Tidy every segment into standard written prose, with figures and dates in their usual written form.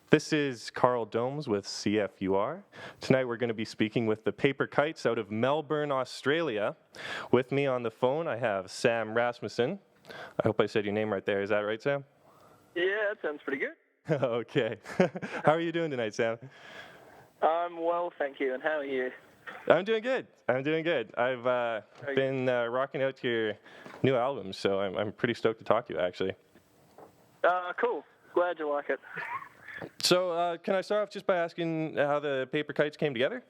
This is Karl Domes with CFUR. Tonight we're going to be speaking with the Paper Kites out of Melbourne, Australia. With me on the phone I have Sam Rasmussen. I hope I said your name right there. Is that right, Sam? Yeah, that sounds pretty good. Okay. How are you doing tonight, Sam? I'm well, thank you. And how are you? I'm doing good. I've been rocking out to your new album, so I'm pretty stoked to talk to you, actually. Cool. Glad you like it. So can I start off just by asking how the Paper Kites came together?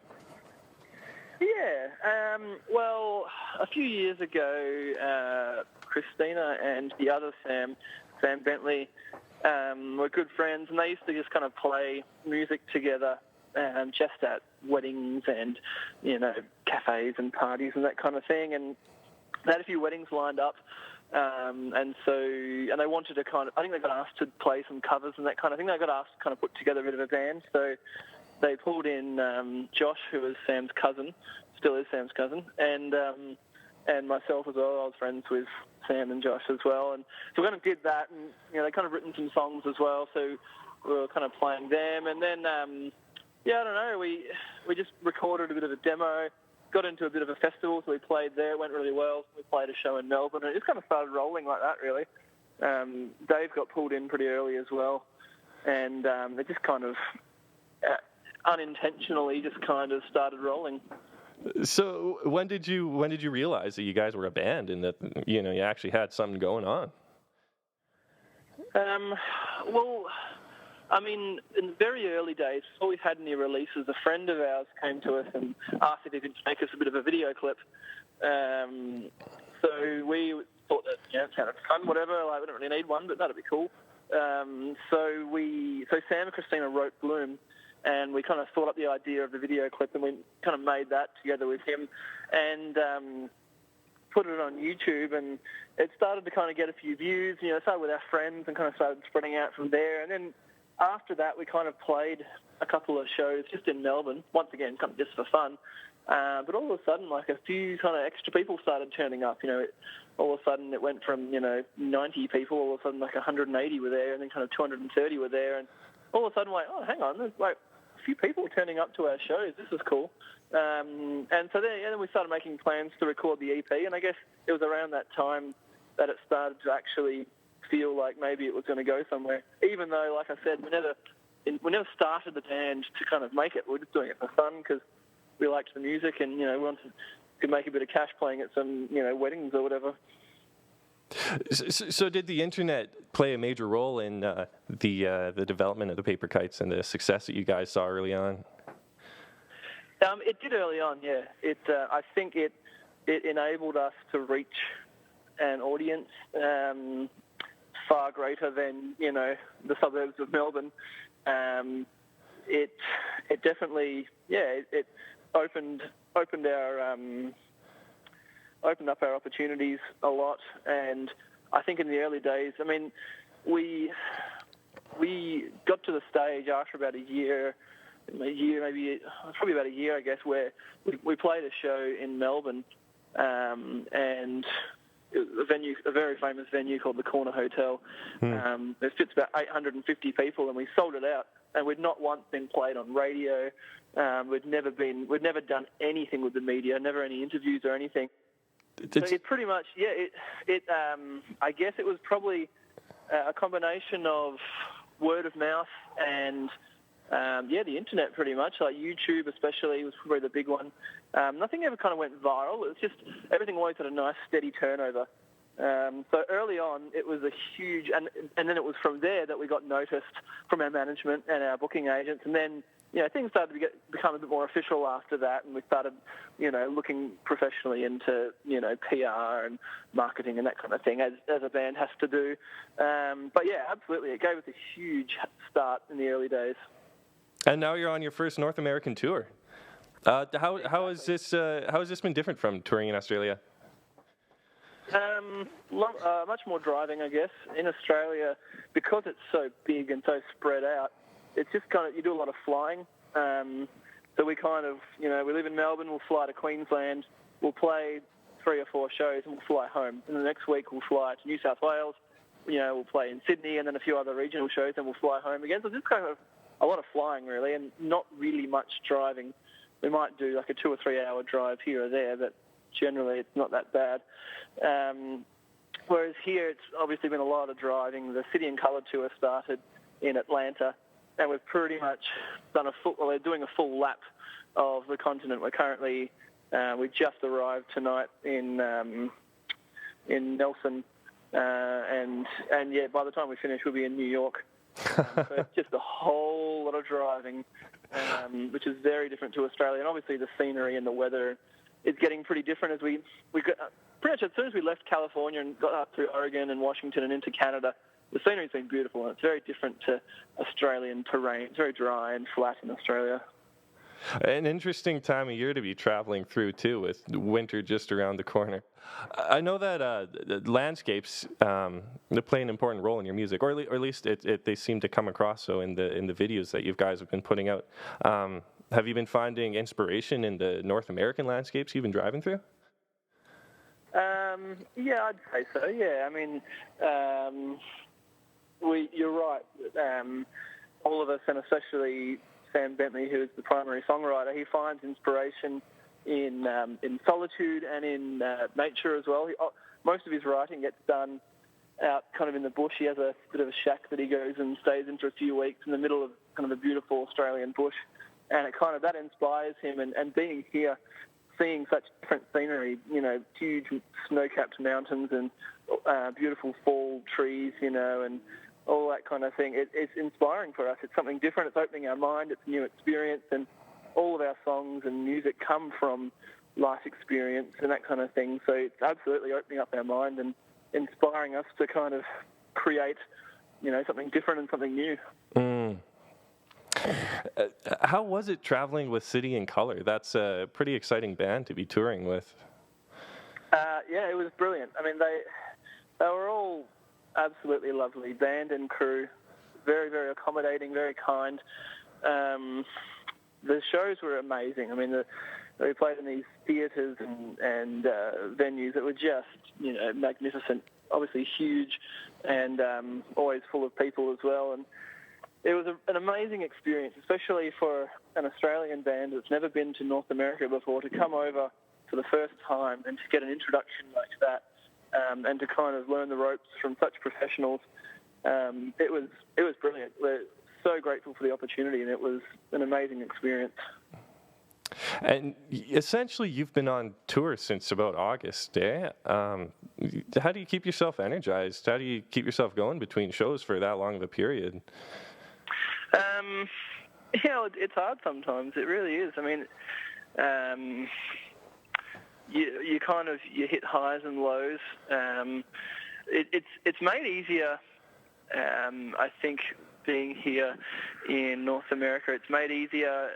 Yeah. Well, a few years ago, Christina and the other Sam Bentley, were good friends, and they used to just kind of play music together, just at weddings and, cafes and parties and that kind of thing. And they had a few weddings lined up. And they wanted to I think they got asked to play some covers and that kind of thing. They got asked to kind of put together a bit of a band. So they pulled in Josh, who was Sam's cousin, still is Sam's cousin, and myself as well. I was friends with Sam and Josh as well. And so we kind of did that, and, they kind of written some songs as well. So we were kind of playing them. And then, I don't know, we just recorded a bit of a demo. Got into a bit of a festival, so we played there. It went really well. We played a show in Melbourne, and it just kind of started rolling like that, really. Dave got pulled in pretty early as well, and it just kind of unintentionally just kind of started rolling. So when did you realize that you guys were a band and that you actually had something going on? Well, I mean, in the very early days, before we had any releases, a friend of ours came to us and asked if he could make us a bit of a video clip. So we thought that, it sounded fun, whatever. Like, we don't really need one, but that'd be cool. So Sam and Christina wrote Bloom, and we kind of thought up the idea of the video clip, and we kind of made that together with him, and put it on YouTube, and it started to kind of get a few views. It started with our friends and kind of started spreading out from there, and then after that, we kind of played a couple of shows just in Melbourne, once again, kind of just for fun. But all of a sudden, like, a few kind of extra people started turning up. All of a sudden it went from, 90 people, all of a sudden like 180 were there, and then kind of 230 were there. And all of a sudden, like, oh, hang on, there's like a few people turning up to our shows. This is cool. And so then we started making plans to record the EP, and I guess it was around that time that it started to actually feel like maybe it was going to go somewhere, even though, like I said, we never started the band to kind of make it. We were just doing it for fun because we liked the music, and we wanted to make a bit of cash playing at some weddings or whatever. So did the internet play a major role in the development of the Paper Kites and the success that you guys saw early on? It did early on, yeah. I think it enabled us to reach an audience far greater than the suburbs of Melbourne. It definitely, it opened up our opportunities a lot. And I think in the early days, I mean, we got to the stage after about a year, maybe probably about a year, I guess, where we played a show in Melbourne, and a very famous venue called the Corner Hotel. It fits about 850 people, and we sold it out. And we'd not once been played on radio. We'd never done anything with the media, never any interviews or anything. So it pretty much, I guess it was probably a combination of word of mouth and the internet pretty much, like YouTube especially was probably the big one. Nothing ever kind of went viral. It was just everything always had a nice steady turnover. So early on, it was a huge, and then it was from there that we got noticed from our management and our booking agents, and then things started to become a bit more official after that, and we started looking professionally into PR and marketing and that kind of thing as a band has to do. But yeah, absolutely, it gave us a huge start in the early days. And now you're on your first North American tour. How has this been different from touring in Australia? Much more driving, I guess. In Australia, because it's so big and so spread out, it's just kind of, you do a lot of flying. So we kind of, we live in Melbourne, we'll fly to Queensland, we'll play 3 or 4 shows and we'll fly home. And the next week we'll fly to New South Wales, we'll play in Sydney and then a few other regional shows and we'll fly home again. So just kind of a lot of flying really, and not really much driving. We might do like a 2 or 3 hour drive here or there, but generally it's not that bad. Whereas here it's obviously been a lot of driving. The City and Colour tour started in Atlanta, and we've pretty much done we're doing a full lap of the continent. We're currently, we just arrived tonight in Nelson, and yeah, by the time we finish, we'll be in New York. So it's just a whole lot of driving, which is very different to Australia. And obviously the scenery and the weather is getting pretty different as we got, pretty much as soon as we left California and got up through Oregon and Washington and into Canada, the scenery's been beautiful, and it's very different to Australian terrain. It's very dry and flat in Australia. An interesting time of year to be traveling through, too, with winter just around the corner. I know that the landscapes they play an important role in your music, or at least they seem to come across so in the videos that you guys have been putting out. Have you been finding inspiration in the North American landscapes you've been driving through? Yeah, I'd say so. Yeah, I mean, you're right. All of us, and especially Sam Bentley, who is the primary songwriter, he finds inspiration in solitude and in nature as well. Most of his writing gets done out kind of in the bush. He has a bit of a shack that he goes and stays in for a few weeks in the middle of kind of a beautiful Australian bush, and that inspires him. And being here, seeing such different scenery, huge snow-capped mountains and beautiful fall trees, and all that kind of thing. It's inspiring for us. It's something different. It's opening our mind. It's a new experience, and all of our songs and music come from life experience and that kind of thing. So it's absolutely opening up our mind and inspiring us to kind of create, something different and something new. How was it traveling with City and Colour? That's a pretty exciting band to be touring with. Yeah, it was brilliant. I mean, they were all absolutely lovely, band and crew, very, very accommodating, very kind. The shows were amazing. I mean, we played in these theatres and venues that were just, magnificent, obviously huge, and always full of people as well. And it was an amazing experience, especially for an Australian band that's never been to North America before, to come over for the first time and to get an introduction like that, and to kind of learn the ropes from such professionals. It was brilliant. We're so grateful for the opportunity, and it was an amazing experience. And essentially, you've been on tour since about August, eh? How do you keep yourself energized? How do you keep yourself going between shows for that long of a period? It's hard sometimes. It really is. I mean, you hit highs and lows. It's made easier, I think, being here in North America. It's made easier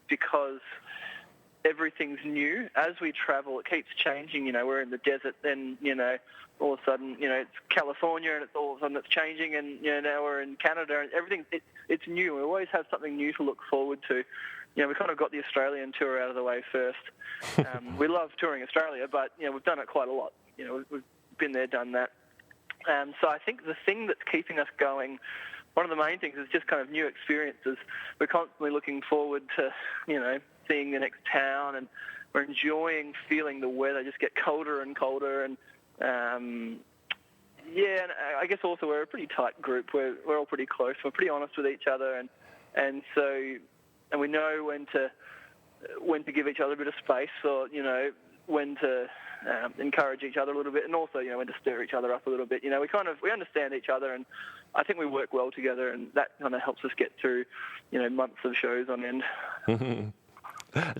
because everything's new. As we travel, it keeps changing. We're in the desert, then, all of a sudden, it's California, and all of a sudden it's changing, and, now we're in Canada, and everything, it's new. We always have something new to look forward to. We kind of got the Australian tour out of the way first. We love touring Australia, but, we've done it quite a lot. We've been there, done that. So I think the thing that's keeping us going, one of the main things, is just kind of new experiences. We're constantly looking forward to, seeing the next town, and we're enjoying feeling the weather just get colder and colder. And, and I guess also we're a pretty tight group. We're all pretty close. We're pretty honest with each other, and we know when to give each other a bit of space, or, when to encourage each other a little bit, and also, when to stir each other up a little bit. We understand each other, and I think we work well together, and that kind of helps us get through, months of shows on end.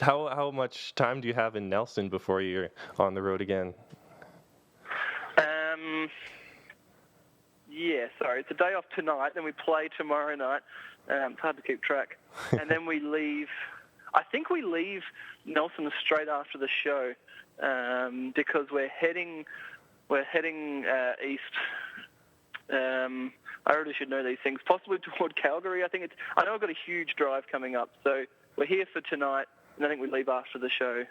How much time do you have in Nelson before you're on the road again? It's a day off tonight, then we play tomorrow night. It's hard to keep track. And then we leave. I think we leave Nelson straight after the show, because we're heading east. I really should know these things. Possibly toward Calgary. I know I've got a huge drive coming up. So we're here for tonight, and I think we leave after the show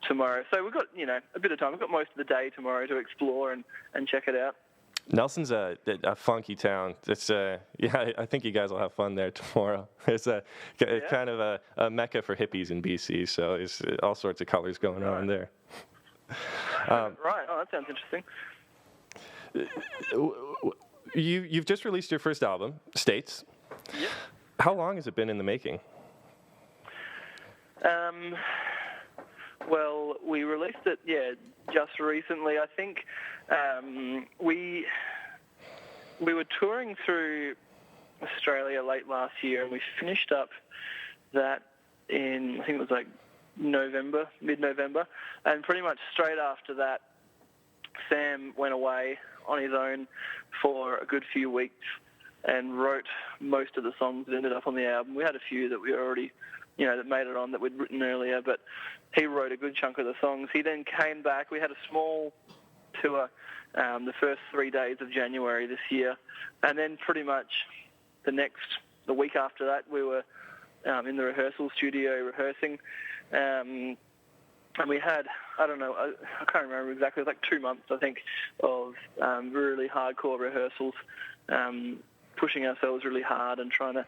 tomorrow. So we've got a bit of time. We've got most of the day tomorrow to explore and check it out. Nelson's a funky town. It's I think you guys will have fun there tomorrow. It's kind of a mecca for hippies in BC, so it's all sorts of colors going on there. Right. Oh, that sounds interesting. You've just released your first album, States. Yep. How long has it been in the making? Well, we released it, just recently. I think we were touring through Australia late last year, and we finished up that in, I think it was like November, mid-November, and pretty much straight after that, Sam went away on his own for a good few weeks and wrote most of the songs that ended up on the album. We had a few that we already, that made it on that we'd written earlier, but he wrote a good chunk of the songs. He then came back. We had a small tour the first 3 days of January this year, and then pretty much the week after that, we were in the rehearsal studio rehearsing, and we had, I don't know, I can't remember exactly, it was like 2 months, I think, of really hardcore rehearsals, pushing ourselves really hard and trying to,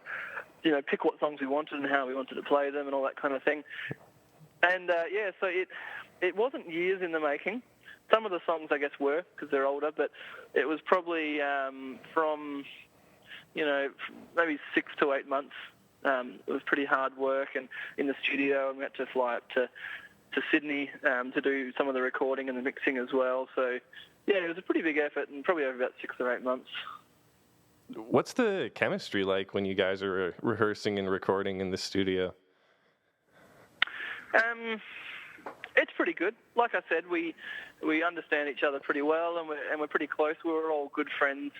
pick what songs we wanted and how we wanted to play them and all that kind of thing. And, so it wasn't years in the making. Some of the songs, I guess, were, because they're older, but it was probably from, maybe 6 to 8 months. It was pretty hard work, and in the studio, and we had to fly up to Sydney to do some of the recording and the mixing as well. So, it was a pretty big effort, and probably over about 6 or 8 months. What's the chemistry like when you guys are rehearsing and recording in the studio? It's pretty good. Like I said, we understand each other pretty well, and we're pretty close. We were all good friends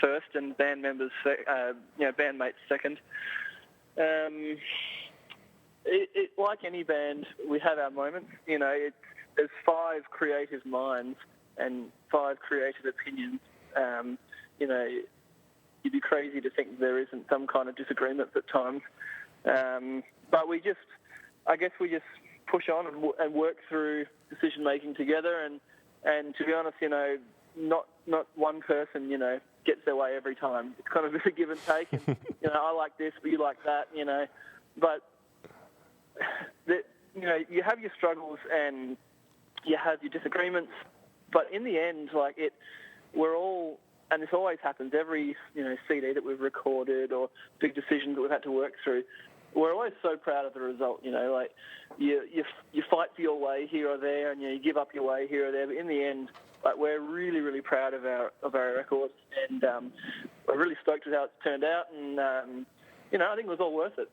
first, and band members, bandmates second. It like any band, we have our moments. There's 5 creative minds and 5 creative opinions. You'd be crazy to think there isn't some kind of disagreements at times. But we just push on and work through decision making together. And to be honest, not one person, gets their way every time. It's kind of a give and take. And, I like this, but you like that, But you have your struggles and you have your disagreements. But in the end, we're all. And this always happens, every CD that we've recorded or big decisions that we've had to work through, we're always so proud of the result. You fight for your way here or there, and you give up your way here or there. But in the end, we're really, really proud of our records, and we're really stoked with how it's turned out. And I think it was all worth it.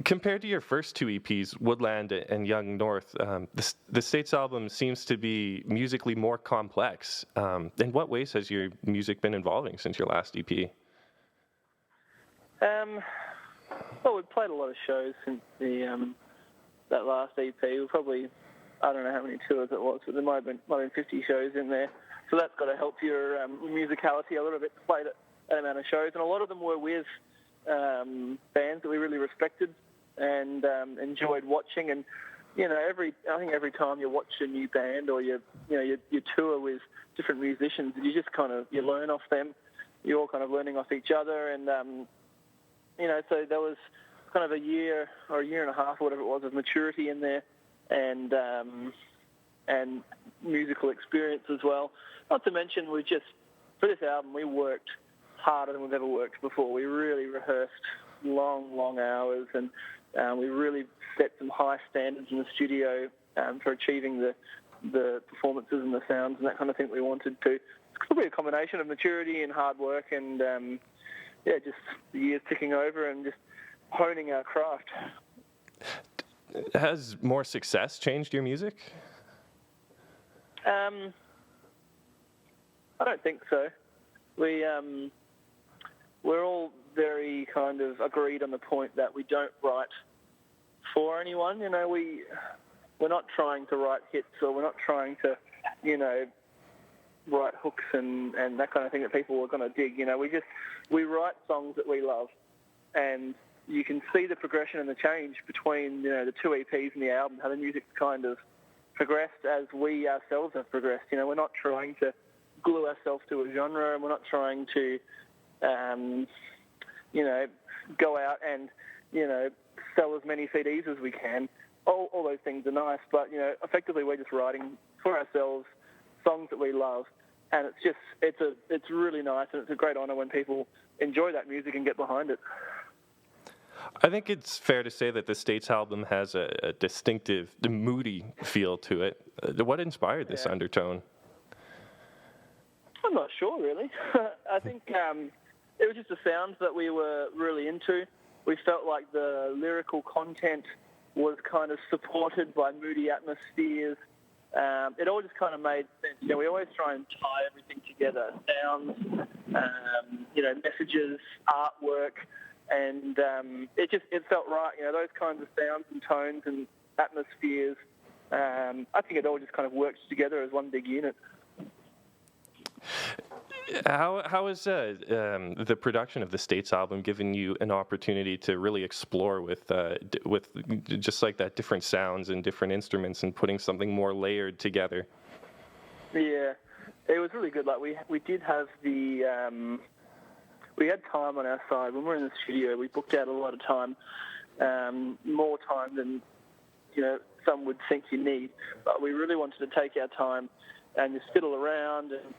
Compared to your first 2 EPs, Woodland and Young North, the States album seems to be musically more complex. In what ways has your music been evolving since your last EP? Well, we've played a lot of shows since that last EP. We probably, I don't know how many tours it was, but there might have been 50 shows in there. So that's got to help your musicality a little bit to play that amount of shows. And a lot of them were with bands that we really respected and enjoyed watching, and I think every time you watch a new band or you tour with different musicians, you just you learn off them. You're all kind of learning off each other, and so there was kind of a year or a year and a half or whatever it was of maturity in there, and musical experience as well. Not to mention, for this album we worked harder than we've ever worked before. We really rehearsed long hours, and we really set some high standards in the studio for achieving the performances and the sounds and that kind of thing we wanted to. It's probably a combination of maturity and hard work and just the years ticking over and just honing our craft. Has more success changed your music? I don't think so. We're all very kind of agreed on the point that we don't write for anyone. We're not trying to write hits, or we're not trying to, write hooks and that kind of thing that people are going to dig. We write songs that we love, and you can see the progression and the change between the 2 EPs and the album, how the music's kind of progressed as we ourselves have progressed. We're not trying to glue ourselves to a genre, and we're not trying to, go out and, sell as many CDs as we can. All those things are nice, but, effectively we're just writing for ourselves songs that we love, and it's really nice, and it's a great honour when people enjoy that music and get behind it. I think it's fair to say that the States album has a distinctive, moody feel to it. What inspired this undertone? I'm not sure, really. I think it was just the sounds that we were really into. We felt like the lyrical content was kind of supported by moody atmospheres. It all just kind of made sense. We always try and tie everything together: sounds, messages, artwork, and it felt right. Those kinds of sounds and tones and atmospheres. I think it all just kind of works together as one big unit. How is the production of the States album given you an opportunity to really explore with just like that, different sounds and different instruments, and putting something more layered together? Yeah, it was really good. Like we did have we had time on our side when we were in the studio. We booked out a lot of time, more time than some would think you need. But we really wanted to take our time and just fiddle around. And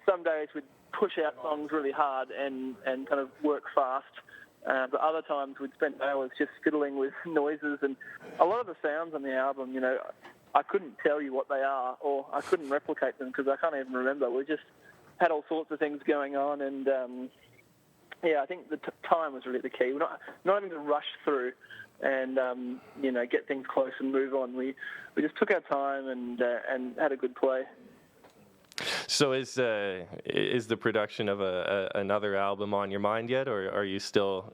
some days we'd push out songs really hard and kind of work fast. But other times we'd spend hours just fiddling with noises. And a lot of the sounds on the album, I couldn't tell you what they are, or I couldn't replicate them because I can't even remember. We just had all sorts of things going on, and I think the time was really the key. We're not having to rush through and get things close and move on. We just took our time and had a good play. So is the production of another album on your mind yet, or are you still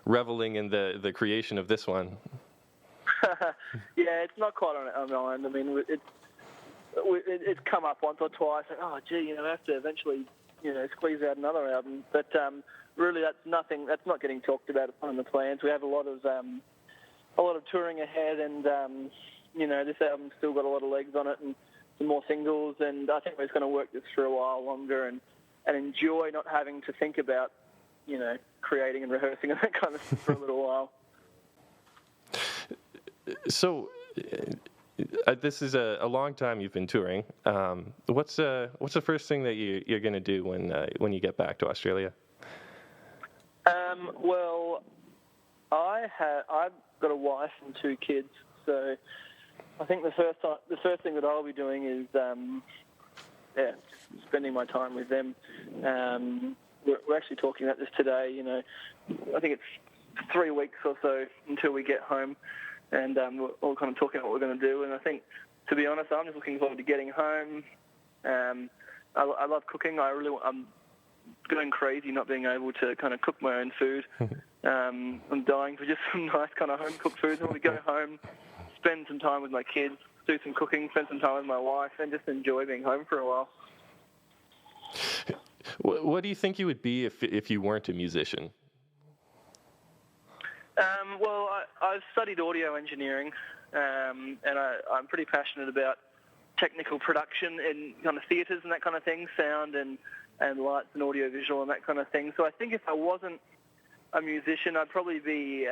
reveling in the creation of this one? Yeah, it's not quite on our mind. I mean, it's come up once or twice. Like, oh, gee, I have to eventually, squeeze out another album. But really, that's nothing. That's not getting talked about. It's not in the plans. We have a lot of touring ahead, and this album's still got a lot of legs on it, and some more singles. And I think we're just going to work this for a while longer and enjoy not having to think about, creating and rehearsing and that kind of stuff for a little while. So, this is a long time you've been touring. What's the first thing that you're going to do when you get back to Australia? Well, I've got a wife and 2 kids, so I think the first thing that I'll be doing is spending my time with them. We're actually talking about this today. I think it's 3 weeks or so until we get home. And we're all kind of talking about what we're going to do. And I think, to be honest, I'm just looking forward to getting home. I love cooking. I'm going crazy not being able to kind of cook my own food. I'm dying for just some nice kind of home-cooked food. And when we go home, spend some time with my kids, do some cooking, spend some time with my wife, and just enjoy being home for a while. What do you think you would be if you weren't a musician? Well, I've studied audio engineering, and I'm pretty passionate about technical production in kind of theatres and that kind of thing, sound and lights and audio visual and that kind of thing. So I think if I wasn't a musician, I'd probably be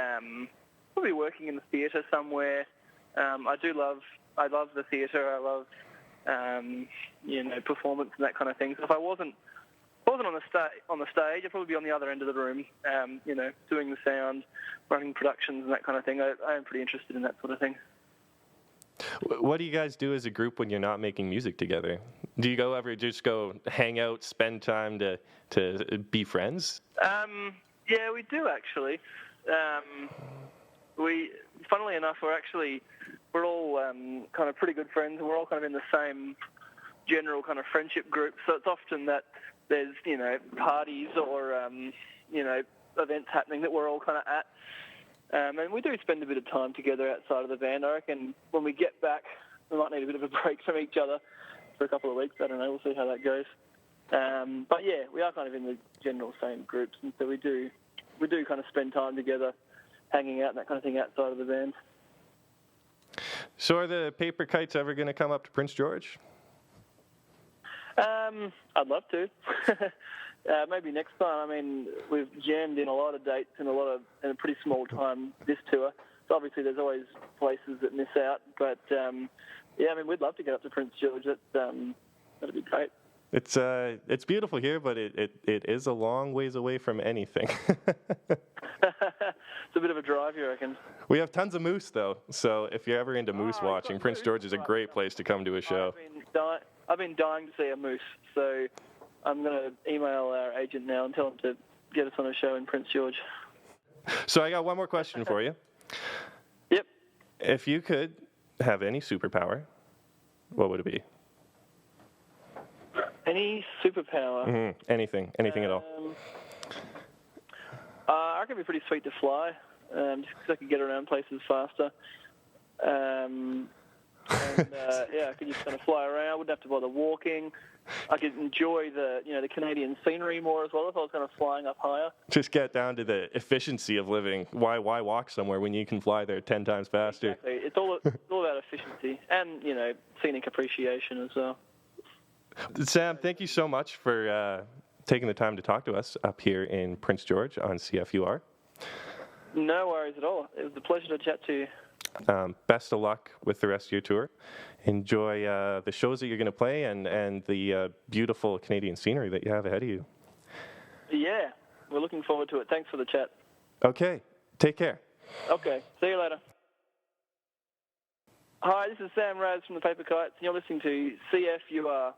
working in the theatre somewhere. I love the theatre. I love performance and that kind of thing. So if I wasn't on the stage, I'd probably be on the other end of the room, doing the sound, running productions and that kind of thing. I am pretty interested in that sort of thing. What do you guys do as a group when you're not making music together? Do you ever just go hang out, spend time to be friends? Yeah, we do actually. Funnily enough, we're all kind of pretty good friends, and we're all kind of in the same general kind of friendship group. So it's often that there's, parties or, events happening that we're all kind of at. And we do spend a bit of time together outside of the band. I reckon when we get back, we might need a bit of a break from each other for a couple of weeks. I don't know. We'll see how that goes. But yeah, we are kind of in the general same groups, and so we do kind of spend time together, hanging out and that kind of thing outside of the band. So are the Paper Kites ever going to come up to Prince George? I'd love to. Maybe next time. I mean, we've jammed in a lot of dates in a pretty small time this tour. So obviously, there's always places that miss out. But yeah, I mean, we'd love to get up to Prince George. That'd be great. It's beautiful here, but it is a long ways away from anything. It's a bit of a drive, you reckon? We have tons of moose, though. So if you're ever into moose watching, Prince George is a great place to come to a show. I've been dying to see a moose, so I'm going to email our agent now and tell him to get us on a show in Prince George. So I got one more question for you. Yep. If you could have any superpower, what would it be? Any superpower? Mm-hmm. Anything at all. I reckon it'd be pretty sweet to fly, just because I could get around places faster. Yeah, I could just kind of fly around. I wouldn't have to bother walking. I could enjoy the Canadian scenery more as well if I was kind of flying up higher. Just get down to the efficiency of living. Why walk somewhere when you can fly there 10 times faster? Exactly. It's all about efficiency and scenic appreciation as well. Sam, thank you so much for taking the time to talk to us up here in Prince George on CFUR. No worries at all. It was a pleasure to chat to you. Best of luck with the rest of your tour. Enjoy the shows that you're going to play and the beautiful Canadian scenery that you have ahead of you. Yeah, we're looking forward to it. Thanks for the chat. Okay, take care. Okay, see you later. Hi, this is Sam Raz from the Paper Kites, and you're listening to CFUR.